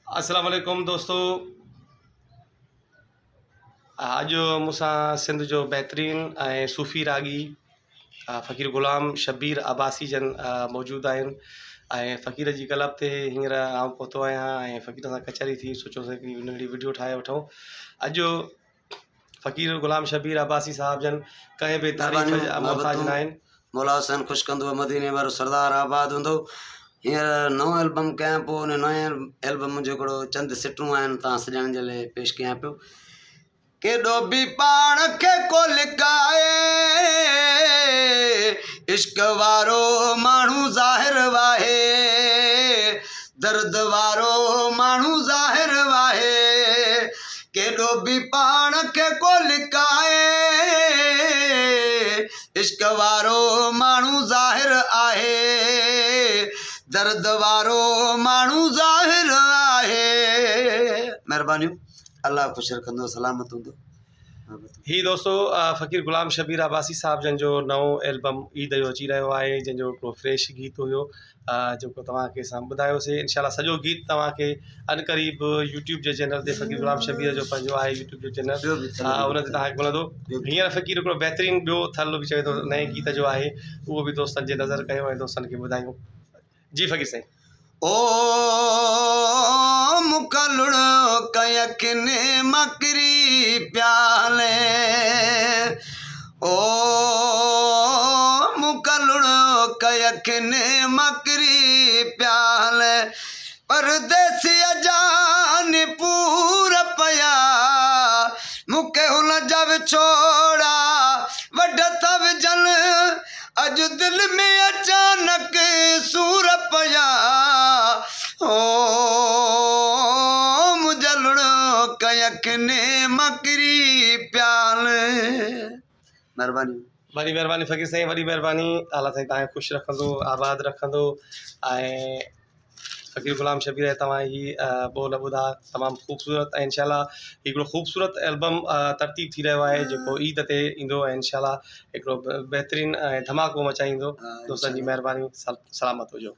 अस्सलाम वालेकुम दोस्तों। अॼु मूंसां सिंध जो बहितरीन ऐं सूफ़ी रागी फ़क़ीर ग़ुलाम शबीर अब्बासी जन मौजूदु आहिनि। ऐं फ़क़ीर जी कलब ते हींअर आउं पहुतो आहियां ऐं फ़क़ीर सां कचहरी थी, सोचियोसीं कि नंढी वीडियो ठाहे वठूं। अॼु फ़क़ीर ग़ुलाम शबीर अब्बासी साहब जन कंहिं बि तारीफ़ जा मोहताज न आहिनि। मौला हुसैन खुश कंदो मदीने वारो सरदार आबाद हूंदो। हींअर नओं एल्बम कयां पियो, उन नएं एल्बम जो हिकिड़ो चंद सिटूं आहिनि तव्हां सॼण जे लाइ पेश कयां पियो। केॾो बि पाण खे को लिकाए इश्क वारो माण्हू ज़ाहिर वाहे, दर्द वारो माण्हू ज़ाहिर वाहे। केॾो बि पाण खे को लिकाए इश्क वारो माण्हू ज़ाहिर आहे, दर्द वारो माण्हू ज़ाहिर आहे। महिरबानी, अल्लाह ख़ुशि रखंदो, सलामत हूंदो। ही दोस्तों फ़क़ीर ग़ुलाम शबीर अब्बासी साहब जन जो नओं एल्बम ईद जो अची रहियो आहे, जंहिंजो हिकिड़ो फ्रेश गीत हुयो जेको तव्हांखे असां ॿुधायोसीं। इंशाल्लाह सॼो गीत तव्हांखे अनक़रीब यूट्यूब जे चैनल ते फ़क़ीर ग़ुलाम शबीर जो पंहिंजो आहे यूट्यूब जो चैनल, उन ते तव्हांखे मिलंदो। हींअर फ़क़ीर हिकिड़ो बहितरीनु ॿियो थल बि चवे थो नए गीत जो आहे, उहो बि दोस्तनि जे नज़र कयो ऐं दोस्तनि खे ॿुधायूं। जी फ़क़ीर साईं। ओ मुकलुण कयखिने मकरी प्याले, ओ मुकलुण कयखिने मकरी प्याले। परदेसी जान पूर पया मुके हुन जब छोड़ा वॾा तब जन, अज दिल में अचानक सूर पया। ओ मुजलुण कयखिने मकरी प्याल। महिरबानी, वॾी महिरबानी फ़क़ीर साईं, वॾी महिरबानी। अल्लाह साईं तव्हांखे ख़ुशि रखंदो, आबाद रखंदो। ऐं फ़क़ीर ग़ुलाम शबीर तव्हां ही ॿोल ॿुधा तमामु ख़ूबसूरत, ऐं इंशाल्लाह हिकिड़ो ख़ूबसूरत एल्बम तरतीब थी रहियो आहे जेको ईद ते ईंदो ऐं इंशाल्लाह हिकिड़ो बहितरीनु ऐं धमाको मचाईंदो। दोस्तनि जी महिरबानी, सलामत हुजो।